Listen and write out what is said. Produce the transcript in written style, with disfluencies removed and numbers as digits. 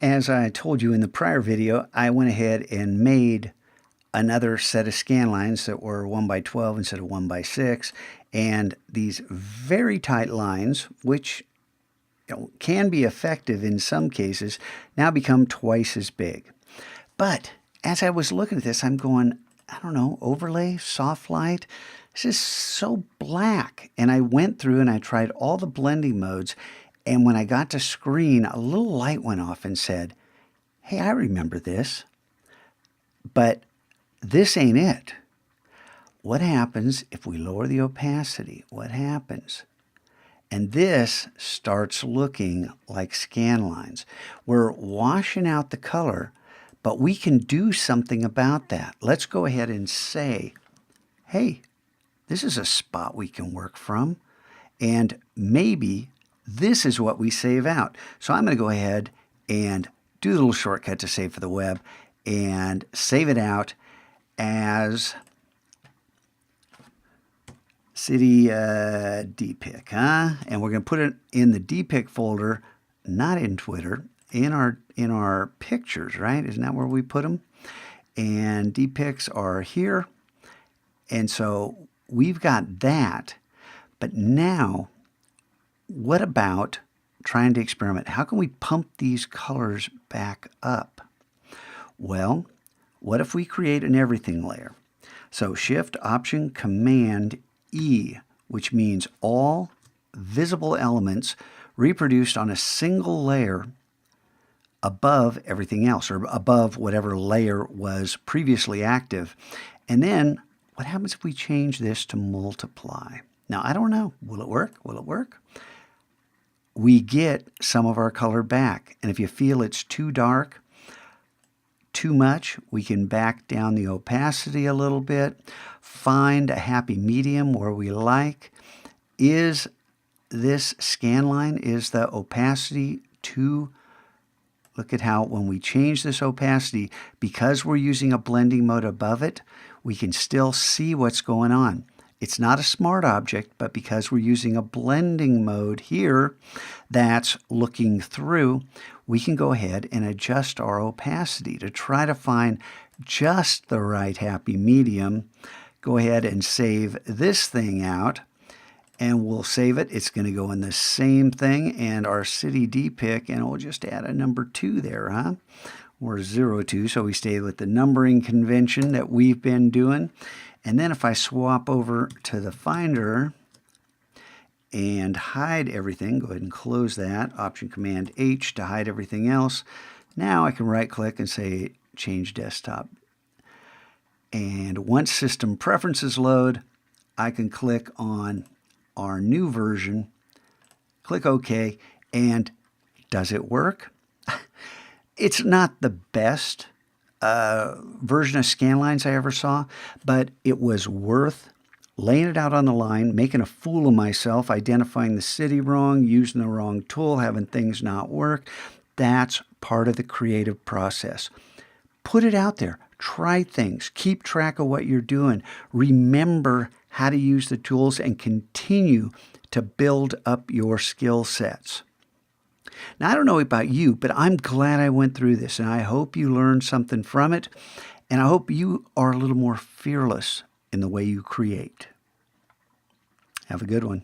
As I told you in the prior video, I went ahead and made another set of scan lines that were 1 by 12 instead of 1 by 6, and these very tight lines, which can be effective in some cases, now become twice as big. But as I was looking at this, I'm going, I don't know, overlay, soft light, this is so black. And I went through and I tried all the blending modes, and when I got to screen, a little light went off and said, hey, I remember this, but this ain't it. What happens if we lower the opacity? What happens? And this starts looking like scan lines. We're washing out the color, but we can do something about that. Let's go ahead and say, hey, this is a spot we can work from, and maybe this is what we save out. So I'm going to go ahead and do the little shortcut to save for the web and save it out as city DPick, and we're going to put it in the DPick folder, not in Twitter, in our pictures, right? Isn't that where we put them? And DPicks are here, and so we've got that. But now, what about trying to experiment? How can we pump these colors back up? Well, what if we create an everything layer? So Shift, Option, Command, E, which means all visible elements reproduced on a single layer above everything else, or above whatever layer was previously active. And then what happens if we change this to multiply? Now, I don't know. Will it work? Will it work? We get some of our color back. And if you feel it's too dark, too much, we can back down the opacity a little bit, find a happy medium where we like. Is this scan line, is the opacity too? Look at how when we change this opacity, because we're using a blending mode above it, we can still see what's going on. It's not a smart object, but because we're using a blending mode here that's looking through, we can go ahead and adjust our opacity to try to find just the right happy medium. Go ahead and save this thing out, and we'll save it. It's going to go in the same thing, and our city DPick, and we'll just add a number 2 there, or 02, so we stay with the numbering convention that we've been doing. And then if I swap over to the Finder and hide everything, go ahead and close that, Option Command H to hide everything else. Now I can right click and say Change Desktop. And once System Preferences load, I can click on our new version, click OK, and does it work? It's not the best version of scanlines I ever saw, but it was worth laying it out on the line, making a fool of myself, identifying the city wrong, using the wrong tool, having things not work. That's part of the creative process. Put it out there. Try things. Keep track of what you're doing. Remember how to use the tools and continue to build up your skill sets. Now, I don't know about you, but I'm glad I went through this, and I hope you learned something from it, and I hope you are a little more fearless in the way you create. Have a good one.